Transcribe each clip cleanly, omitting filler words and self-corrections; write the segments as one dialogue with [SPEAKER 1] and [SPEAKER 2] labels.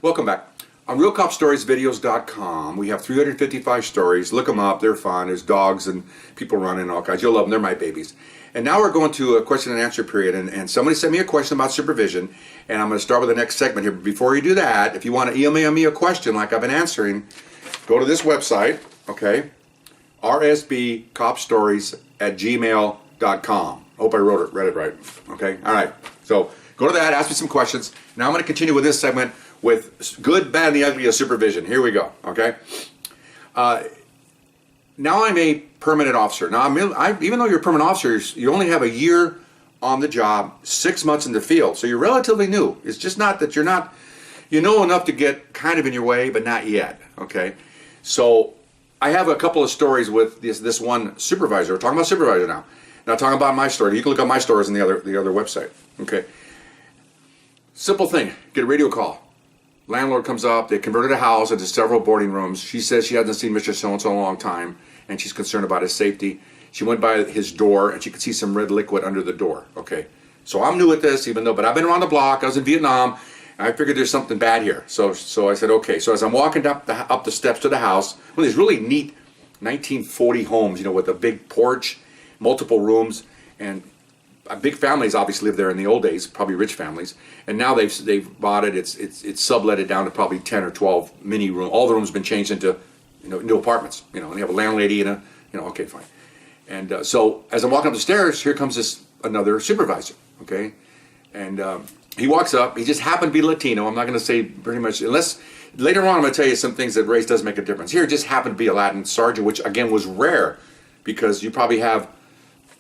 [SPEAKER 1] Welcome back. On RealCopStoriesVideos.com, we have 355 stories. Look them up. They're fun. There's dogs and people running and all kinds. You'll love them. They're my babies. And now we're going to a question and answer period. And somebody sent me a question about supervision. And I'm going to start with the next segment here. But before you do that, if you want to email me a question like I've been answering, go to this website, okay? rsbcopstories@gmail.com. Hope I read it right. Okay? All right. So go to that. Ask me some questions. Now I'm going to continue with this segment with good, bad, and the ugly of supervision. Here we go, okay? Now I'm a permanent officer. Now, even though you're a permanent officer, you only have a year on the job, 6 months in the field, so you're relatively new. It's just not that you know enough to get kind of in your way, but not yet, okay? So I have a couple of stories with this one supervisor. We're talking about supervisor now. Now talking about my story. You can look up my stories on the other website, okay? Simple thing, get a radio call. Landlord comes up, they converted a house into several boarding rooms. She says she hasn't seen Mr. So-and-so in a long time, and she's concerned about his safety. She went by his door, and she could see some red liquid under the door, okay? So I'm new at this, but I've been around the block. I was in Vietnam, and I figured there's something bad here. So I said, okay. So as I'm walking up the steps to the house, one of these really neat 1940 homes, with a big porch, multiple rooms, and big families obviously live there in the old days, probably rich families, and now they've bought it. It's subletted down to probably 10 or 12 mini room. All the rooms have been changed into new apartments. And they have a landlady and okay, fine. And so as I'm walking up the stairs, here comes another supervisor. Okay, and he walks up. He just happened to be Latino. I'm not going to say pretty much unless later on I'm going to tell you some things that race does make a difference. Here it just happened to be a Latin sergeant, which again was rare because you probably have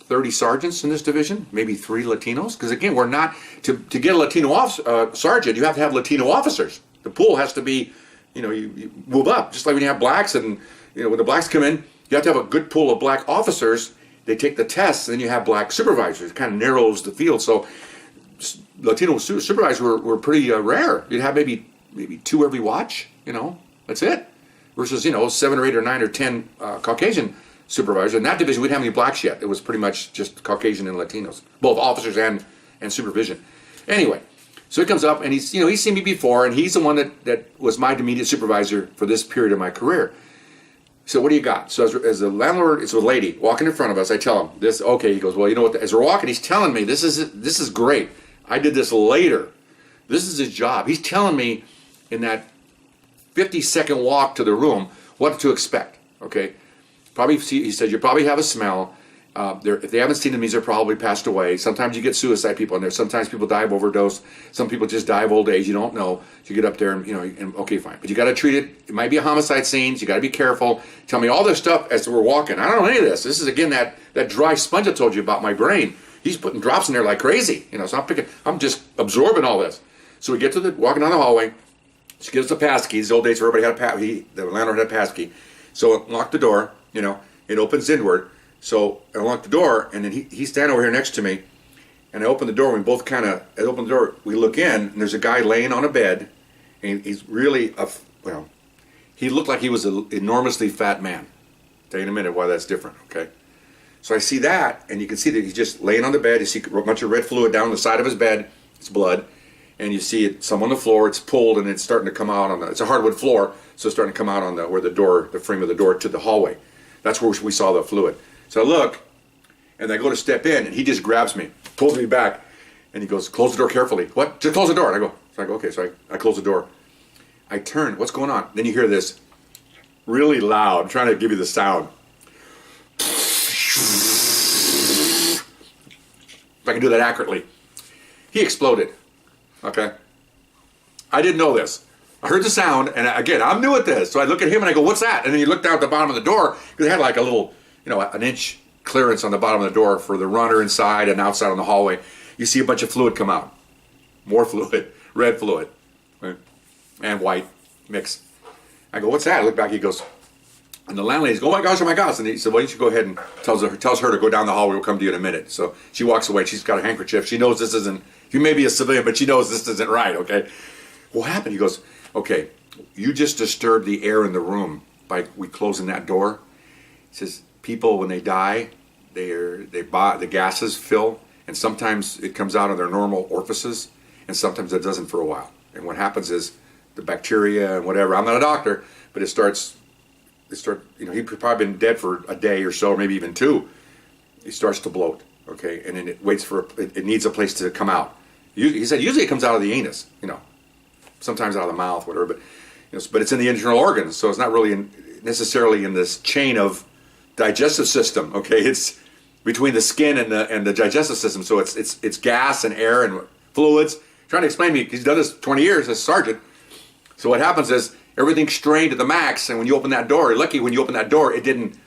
[SPEAKER 1] 30 sergeants in this division, maybe 3 Latinos, because again, we're not, to get a Latino sergeant, you have to have Latino officers. The pool has to be, you move up, just like when you have blacks, and when the blacks come in, you have to have a good pool of black officers. They take the tests, and then you have black supervisors. It kind of narrows the field. So Latino supervisors were pretty rare. You'd have maybe 2 every watch, that's it. Versus, 7 or 8 or 9 or 10 Caucasian supervisor. In that division, we didn't have any blacks yet. It was pretty much just Caucasian and Latinos, both officers and supervision. Anyway, so he comes up and he's seen me before, and he's the one that was my immediate supervisor for this period of my career. So what do you got? So as a landlord, it's a lady walking in front of us. I tell him this. Okay, he goes, well, what? As we're walking, he's telling me this is great. I did this later. This is his job. He's telling me in that 50-second walk to the room what to expect. Okay. He said, you probably have a smell. If they haven't seen them, these are probably passed away. Sometimes you get suicide people in there. Sometimes people die of overdose. Some people just die of old age. You don't know. You get up there and okay, fine. But you got to treat it. It might be a homicide scene. So you got to be careful. Tell me all this stuff as we're walking. I don't know any of this. This is, again, that dry sponge I told you about my brain. He's putting drops in there like crazy. So I'm just absorbing all this. So we get to walking down the hallway. She gives us a pass key. These old days, everybody had a pass. The landlord had a pass key. So lock the door. It opens inward. So I unlock the door, and then he's standing over here next to me, and I open the door. We both I open the door. We look in, and there's a guy laying on a bed, and he's really he looked like he was an enormously fat man. I'll tell you in a minute why that's different. Okay, so I see that, and you can see that he's just laying on the bed. You see a bunch of red fluid down the side of his bed. It's blood, and you see some on the floor. It's pulled, and it's starting to come out it's a hardwood floor, so it's starting to come out on where the frame of the door to the hallway. That's where we saw the fluid. So I look, and I go to step in, and he just grabs me, pulls me back, and he goes, close the door carefully. What? Just close the door. And I go, okay. So I close the door. I turn. What's going on? Then you hear this really loud. I'm trying to give you the sound. If I can do that accurately. He exploded. Okay? I didn't know this. I heard the sound, and again, I'm new at this. So I look at him, and I go, what's that? And then you look down at the bottom of the door, because it had like a little, an inch clearance on the bottom of the door for the runner inside and outside on the hallway. You see a bunch of fluid come out. More fluid, red fluid, right? And white mix. I go, what's that? I look back, he goes, and the landlady's go, oh my gosh. And he said, well, you should go ahead and tells her to go down the hallway. We'll come to you in a minute. So she walks away. She's got a handkerchief. She knows this isn't, you may be a civilian, but she knows this isn't right, okay? What happened? He goes, okay, you just disturbed the air in the room by closing that door. He says, people, when they die, the gases fill, and sometimes it comes out of their normal orifices, and sometimes it doesn't for a while. And what happens is the bacteria and whatever. I'm not a doctor, but it starts, he'd probably been dead for a day or so, or maybe even two. He starts to bloat, okay? And then it waits it needs a place to come out. He said usually it comes out of the anus, sometimes out of the mouth, whatever, but it's in the internal organs, so it's not really necessarily in this chain of digestive system, okay? It's between the skin and the digestive system, so it's gas and air and fluids. Trying to explain to me, he's done this 20 years as sergeant. So what happens is everything's strained to the max, and when you open that door, you're lucky when you open that door, it didn't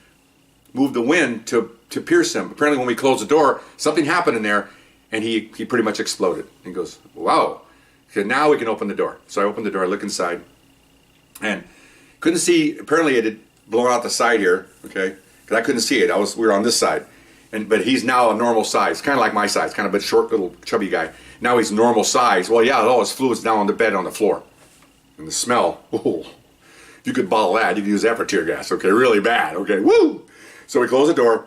[SPEAKER 1] move the wind to pierce him. Apparently when we closed the door, something happened in there, and he pretty much exploded. He goes, wow. He said, now we can open the door. So I opened the door, I look inside, and couldn't see, apparently it had blown out the side here, okay? Because I couldn't see it, we were on this side. But he's now a normal size, kind of like my size, kind of a short little chubby guy. Now he's normal size. Well, yeah, all his fluid's now on the bed on the floor. And the smell, oh, if you could bottle that, you could use that for tear gas, okay? Really bad, okay? Woo! So we close the door,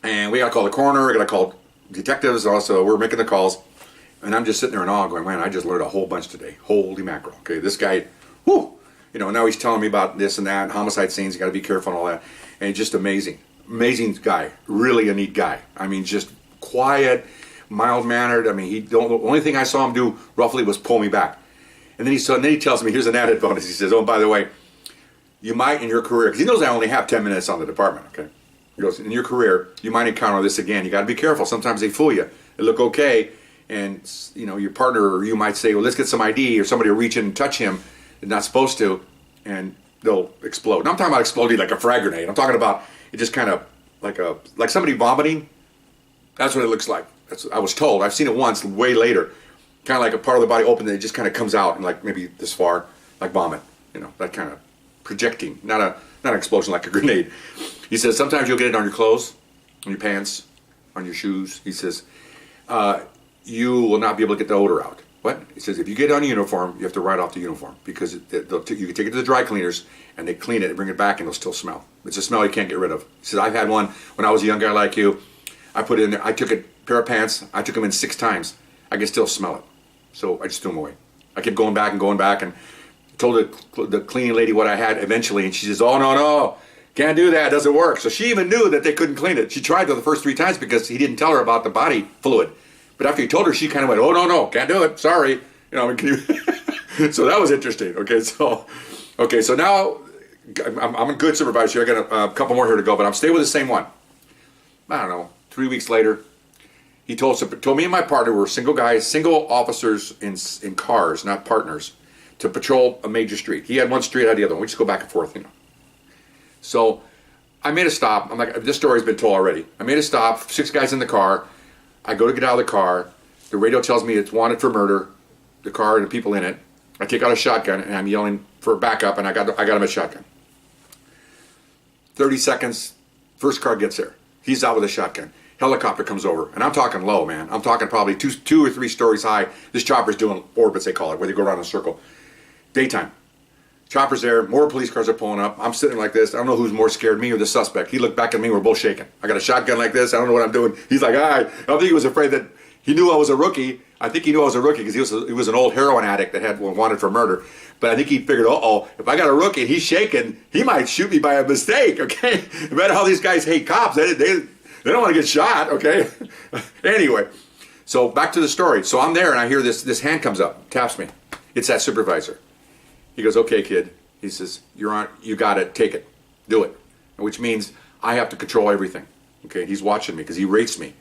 [SPEAKER 1] and we got to call the coroner, we got to call detectives also. We're making the calls, and I'm just sitting there in awe going, man, I just learned a whole bunch today. Holy mackerel, okay? This guy, whoo! Now he's telling me about this and that, homicide scenes, you got to be careful and all that. And just amazing. Amazing guy, really a neat guy. I mean, just quiet, mild-mannered. I mean, the only thing I saw him do roughly was pull me back. And then he tells me, here's an added bonus. He says, oh, by the way, you might in your career, because he knows I only have 10 minutes on the department, okay? He goes, in your career, you might encounter this again. You got to be careful. Sometimes they fool you. They look okay, and your partner or you might say, well, let's get some ID, or somebody will reach in and touch him. They're not supposed to, and they'll explode. Now, I'm talking about exploding like a frag grenade. I'm talking about it just kind of like somebody vomiting. That's what it looks like. I was told. I've seen it once, way later. Kind of like a part of the body open, and it just kind of comes out, and like maybe this far, like vomit. That kind of projecting, not an explosion like a grenade. He says sometimes you'll get it on your clothes, on your pants, on your shoes. He says you will not be able to get the odor out. What? He says if you get on a uniform, you have to write off the uniform because you can take it to the dry cleaners and they clean it and bring it back and it'll still smell. It's a smell you can't get rid of. He says I've had one when I was a young guy like you. I put it in there. I took a pair of pants. I took them in 6 times. I can still smell it. So I just threw them away. I kept going back and told the cleaning lady what I had eventually, and she says, oh, no, can't do that, it doesn't work. So she even knew that they couldn't clean it. She tried the first 3 times because he didn't tell her about the body fluid. But after he told her, she kind of went, oh, no, can't do it, sorry. Can you? So that was interesting. Okay, so now I'm a good supervisor here. I got a couple more here to go, but I'm staying with the same one. I don't know, 3 weeks later, he told me and my partner, we're single guys, single officers in cars, not partners, to patrol a major street. He had one street, I had the other one. We just go back and forth, So I made a stop. I'm like, this story's been told already. I made a stop, 6 guys in the car. I go to get out of the car. The radio tells me it's wanted for murder, the car and the people in it. I take out a shotgun and I'm yelling for backup, and I got him a shotgun. 30 seconds, first car gets there. He's out with a shotgun. Helicopter comes over, and I'm talking low, man. I'm talking probably two or 3 stories high. This chopper's doing orbits, they call it, where they go around in a circle. Daytime. Chopper's there, more police cars are pulling up. I'm sitting like this. I don't know who's more scared, me or the suspect. He looked back at me, we're both shaking. I got a shotgun like this, I don't know what I'm doing. He's like, all right. I don't think he was afraid that he knew I was a rookie. I think he knew I was a rookie because he was an old heroin addict that had wanted for murder. But I think he figured, if I got a rookie and he's shaking, he might shoot me by a mistake, okay? No matter how these guys hate cops, they don't want to get shot, okay? Anyway, so back to the story. So I'm there and I hear this hand comes up, taps me. It's that supervisor. He goes, okay, kid. He says, you got it, take it, do it. Which means I have to control everything, okay? He's watching me because he rates me.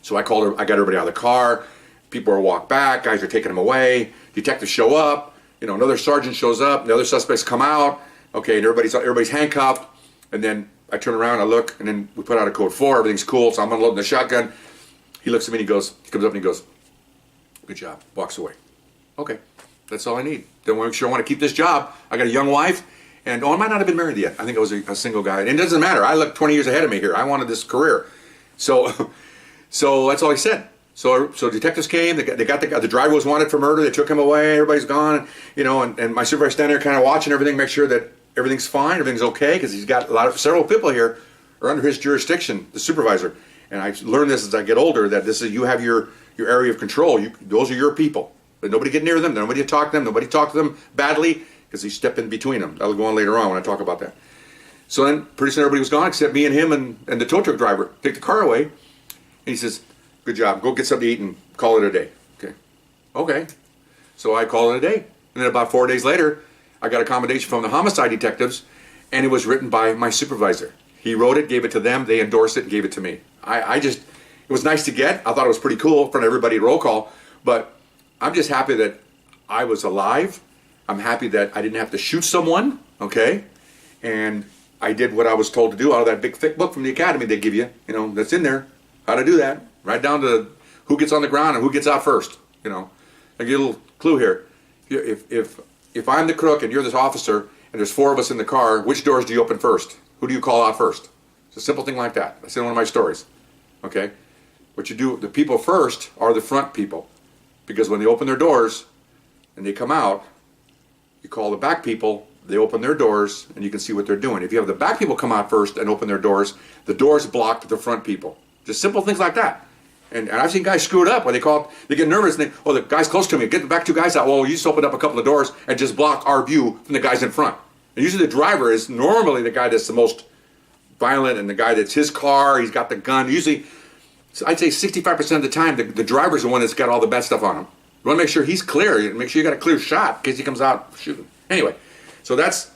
[SPEAKER 1] So I got everybody out of the car. People are walked back, guys are taking them away. Detectives show up, another sergeant shows up, the other suspects come out, okay, and everybody's handcuffed, and then I turn around, I look, and then we put out a code 4, everything's cool, so I'm unloading the shotgun. He looks at me and he comes up and he goes, good job, walks away. Okay, that's all I need. Then make sure I want to keep this job. I got a young wife, and I might not have been married yet. I think I was a single guy. And it doesn't matter, I look 20 years ahead of me here. I wanted this career. So that's all he said. So detectives came, they got the driver was wanted for murder, they took him away, everybody's gone, and my supervisor standing there kind of watching everything, make sure that everything's fine, everything's okay, because he's got several people here are under his jurisdiction, the supervisor. And I learned this as I get older, that you have your area of control, those are your people. But nobody get near them, nobody talk to them, nobody talk to them badly, because he stepped in between them. That'll go on later on when I talk about that. So then pretty soon everybody was gone except me and him and the tow truck driver. Take the car away, and he says, good job, go get something to eat and call it a day. Okay. So I called it a day. And then about 4 days later, I got a commendation from the homicide detectives, and it was written by my supervisor. He wrote it, gave it to them, they endorsed it, and gave it to me. It was nice to get. I thought it was pretty cool in front of everybody at roll call, but I'm just happy that I was alive. I'm happy that I didn't have to shoot someone, okay? And I did what I was told to do out of that big thick book from the academy they give you, that's in there, how to do that, right down to who gets on the ground and who gets out first, I give you a little clue here. If I'm the crook and you're this officer and there's 4 of us in the car, which doors do you open first? Who do you call out first? It's a simple thing like that. That's in one of my stories. Okay? What you do, the people first are the front people. Because when they open their doors and they come out, you call the back people, they open their doors, and you can see what they're doing. If you have the back people come out first and open their doors, the doors block the front people. Just simple things like that. And I've seen guys screw it up when they get nervous and the guy's close to me, get the back 2 guys out. Well, you just opened up a couple of doors and just block our view from the guys in front. And usually the driver is normally the guy that's the most violent and the guy that's his car, he's got the gun. Usually, I'd say 65% of the time, the driver's the one that's got all the bad stuff on him. You want to make sure he's clear. You make sure you got a clear shot in case he comes out shooting. Anyway, so that's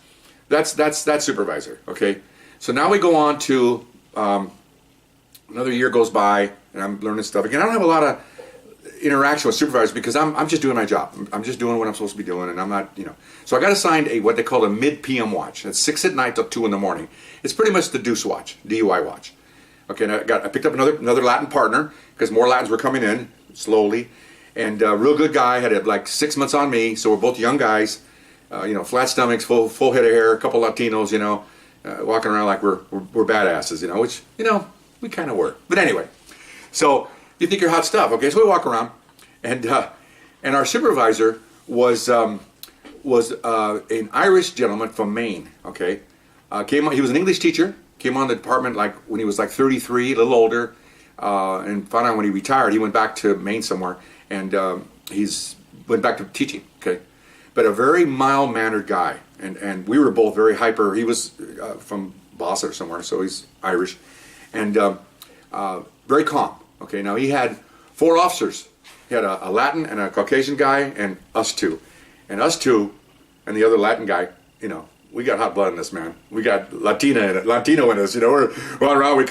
[SPEAKER 1] supervisor, okay? So now we go on to another year goes by, and I'm learning stuff. Again, I don't have a lot of interaction with supervisors because I'm just doing my job. I'm just doing what I'm supposed to be doing, and I'm not, So I got assigned what they call a mid-PM watch. It's 6 at night till 2 in the morning. It's pretty much the deuce watch, DUI watch. Okay, and I picked up another Latin partner because more Latins were coming in slowly, and a real good guy had like 6 months on me. So we're both young guys, flat stomachs, full head of hair, a couple Latinos, walking around like we're badasses, which we kind of were. But anyway. So you think you're hot stuff, okay? So we walk around, and our supervisor was an Irish gentleman from Maine, okay? He was an English teacher. Came on the department like when he was like 33, a little older, and found out when he retired, he went back to Maine somewhere, and he's went back to teaching, okay? But a very mild-mannered guy, and we were both very hyper. He was from Boston or somewhere, so he's Irish, and very calm. Okay, now he had 4 officers. He had a Latin and a Caucasian guy and us 2. And us 2 and the other Latin guy, we got hot blood in this, man. We got Latino in us, we're running around, we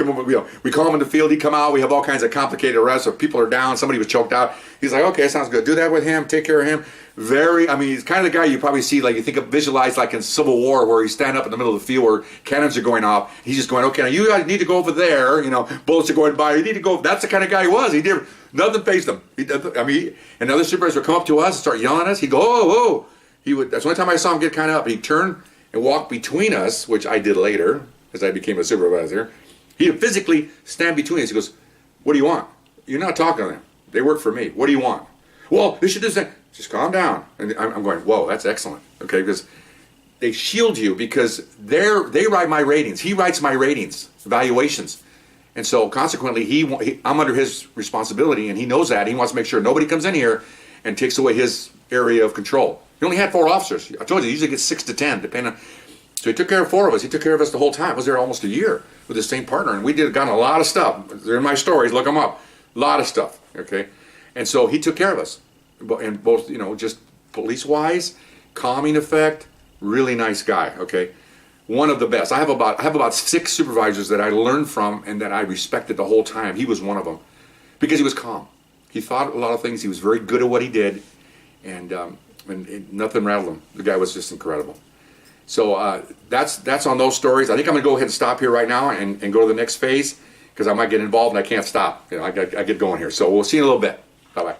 [SPEAKER 1] call him in the field, he come out, we have all kinds of complicated arrests, if people are down, somebody was choked out. He's like, okay, sounds good. Do that with him, take care of him. He's kind of the guy you probably see, like you visualize like in Civil War where he's standing up in the middle of the field where cannons are going off. He's just going, okay, now you guys need to go over there, bullets are going by, you need to go. That's the kind of guy he was. He did, nothing faced him. And other supervisors would come up to us and start yelling at us. He'd go, oh. That's the only time I saw him get kind of up. He'd turn and walk between us, which I did later as I became a supervisor. He'd physically stand between us. He goes, what do you want? You're not talking to them. They work for me. What do you want? Well, they should just calm down. And I'm going, whoa, that's excellent. Okay, because they shield you because they write my ratings. He writes my ratings, evaluations. And so consequently, I'm under his responsibility, and he knows that. He wants to make sure nobody comes in here and takes away his area of control. He only had 4 officers. I told you, he usually gets 6 to 10, depending on. So he took care of 4 of us. He took care of us the whole time. I was there almost a year with the same partner, and we gotten a lot of stuff. They're in my stories. Look them up. A lot of stuff. Okay, and so he took care of us, and both just police-wise, calming effect. Really nice guy. Okay, one of the best. I have about 6 supervisors that I learned from and that I respected the whole time. He was one of them because he was calm. He thought a lot of things. He was very good at what he did, and nothing rattled him. The guy was just incredible. So that's on those stories. I think I'm going to go ahead and stop here right now and go to the next phase because I might get involved and I can't stop. I get going here. So we'll see you in a little bit. Bye-bye.